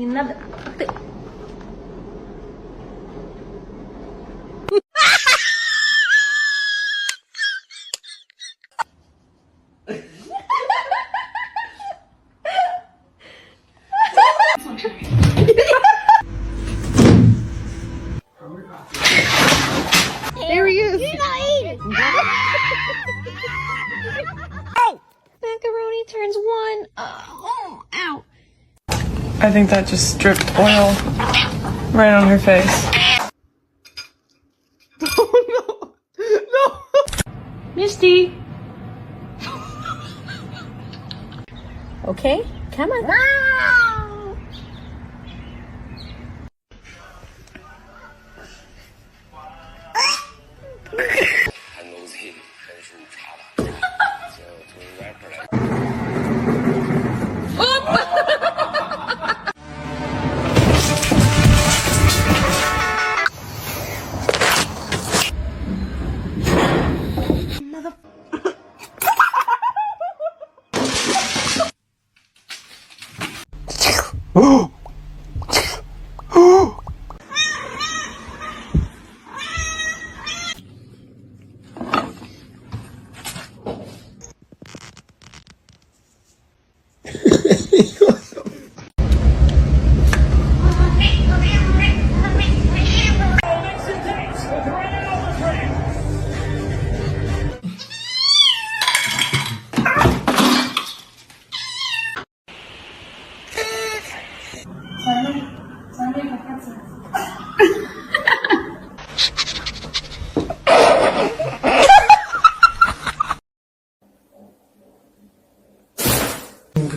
Another. There he is. You're not eating. Ow! Macaroni turns one. Ow. I think that just dripped oil right on her face. Oh no! No! Misty. Okay, come on. Wow.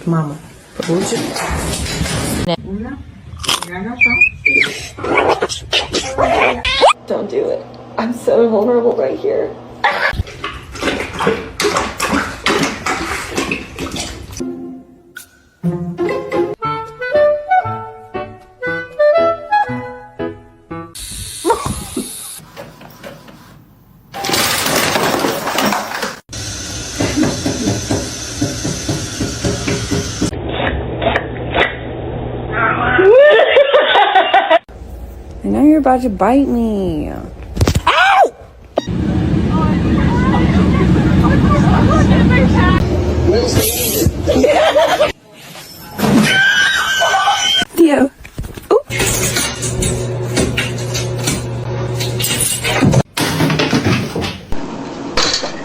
Mama, получит? Don't do it. I'm so vulnerable right here. I know you're about to bite me. Ow! Theo.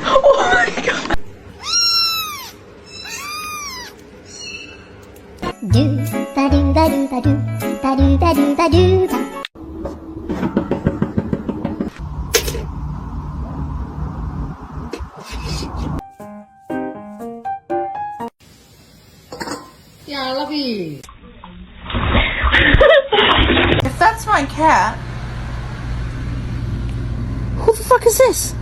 Oh my god. Do ba do ba do ba do ba do ba do ba do ba. Yeah, I love you. If that's my cat, who the fuck is this?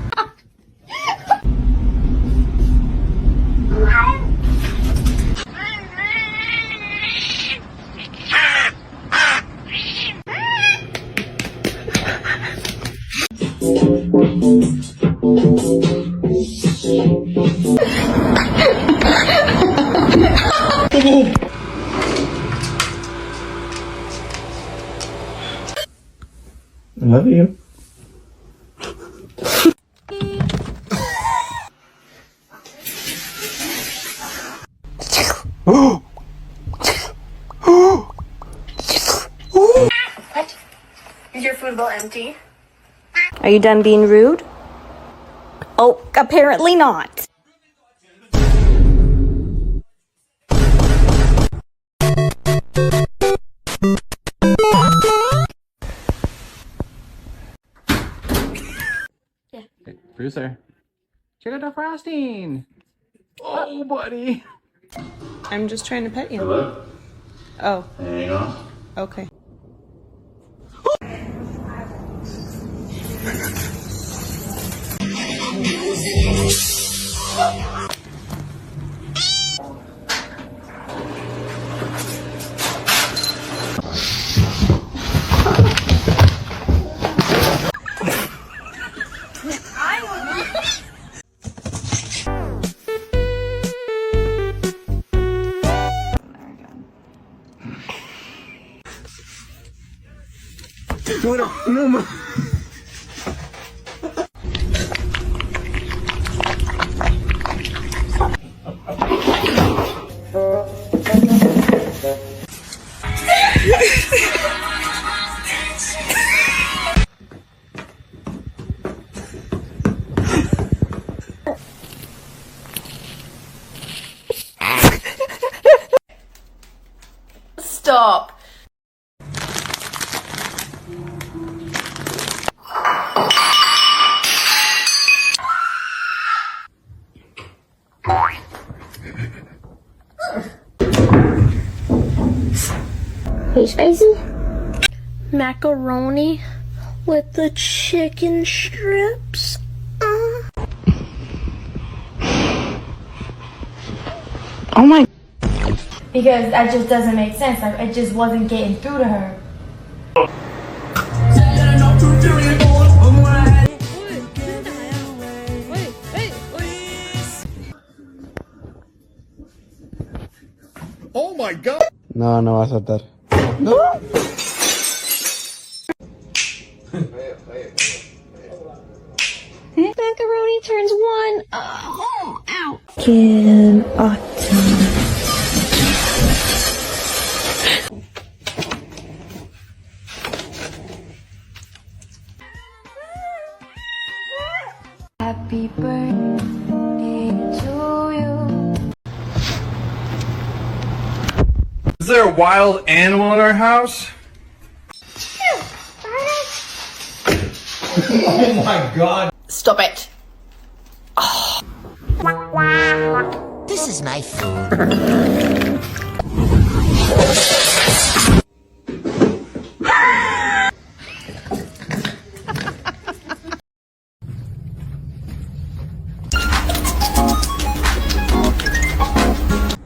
I love you. What? Is your food bowl empty? Are you done being rude? Oh, apparently not. Hey, producer. Check out the frosting. Oh, buddy. I'm just trying to pet you. Hello? Oh, Hang on. okay. Stop. Hey, spicy? Macaroni with the chicken strips. Oh my. Because that just doesn't make sense. Like, it just wasn't getting through to her. Oh my god. No, no va a saltar. Macaroni turns one. Oh, ow. In autumn. Happy birthday to you. Is there a wild animal in our house? Oh my god. Stop it. This is my food.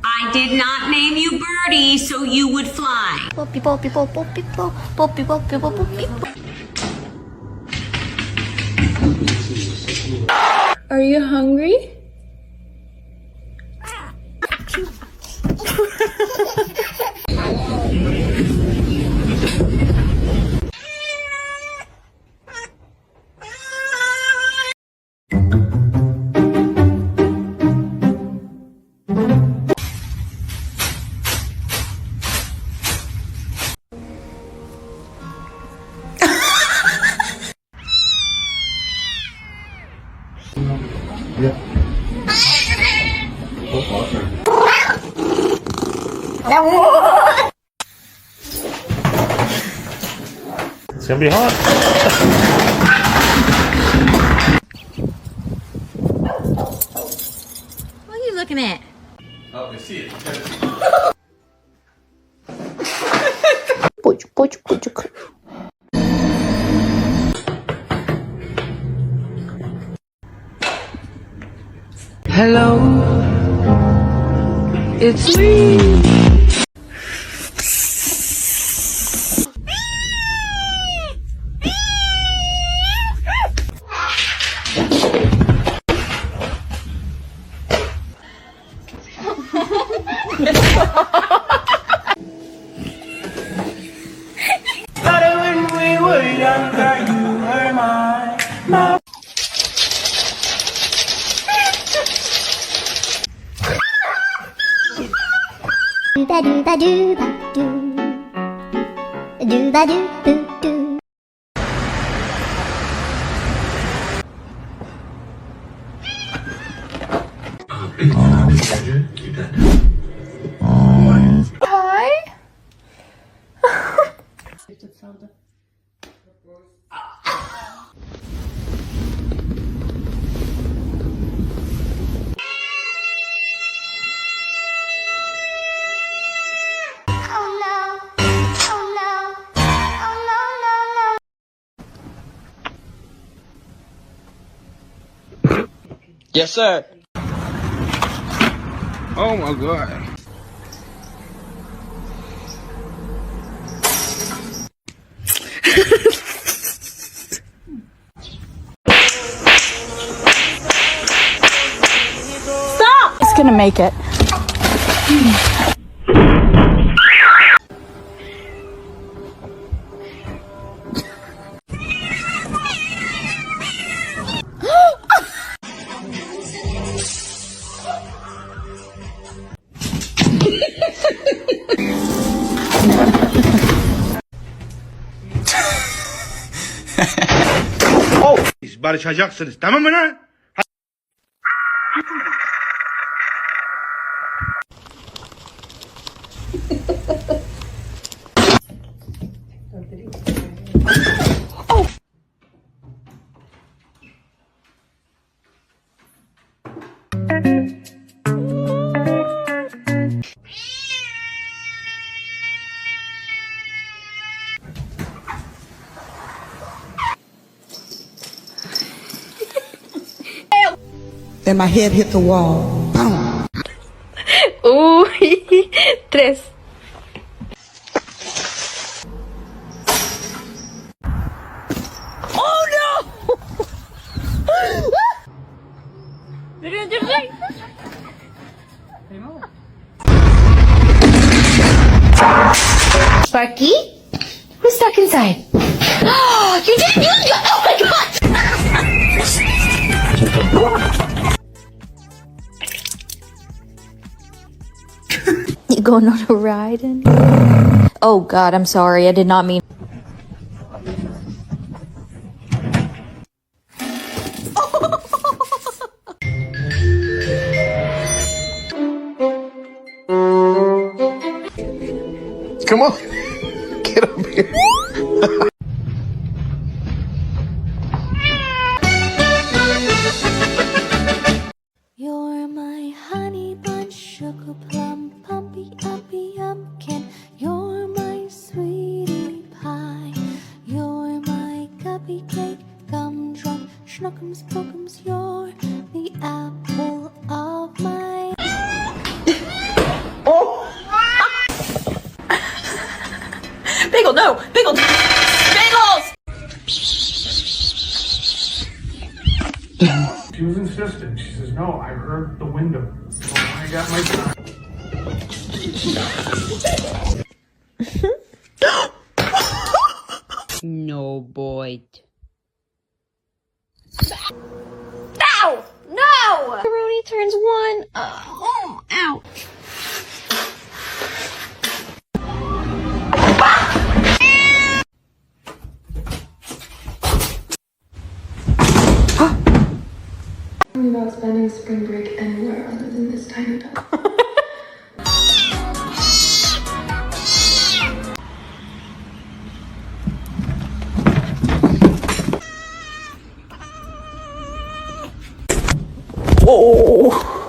I did not name you Birdie so you would fly. Poppy, poppy, poppy, poppy, poppy, poppy, poppy. Are you hungry? It's gonna be hot. What are you looking at? Oh, I see it. Hello. It's me. Do-ba-do-ba-do-ba-do. Do-ba-do-boo-doo. Yes, sir. Oh my god. It's gonna make it. barışacaksınız. Tamam mı lan? Then my head hit the wall. Boom. Tres. Oh no! Sparky? Who's stuck inside? Oh, you didn't use your. Oh my god! You going on a ride? Oh God, I'm sorry. I did not mean. Come on. Get up here. You're my honey bun, sugar plum, pumpy uppy pumpkin. You're my sweetie pie. You're my cupcake, gumdrop, schnookums, bookums. You're the apple of my. Bagel, no! Bagel! Bagels! She was insistent. She says, no, I heard the window. So I got my time. No, boy. No! No! Macaroni turns one. Oh, ow. Tell me about spending spring break anywhere other than this tiny town. Oh!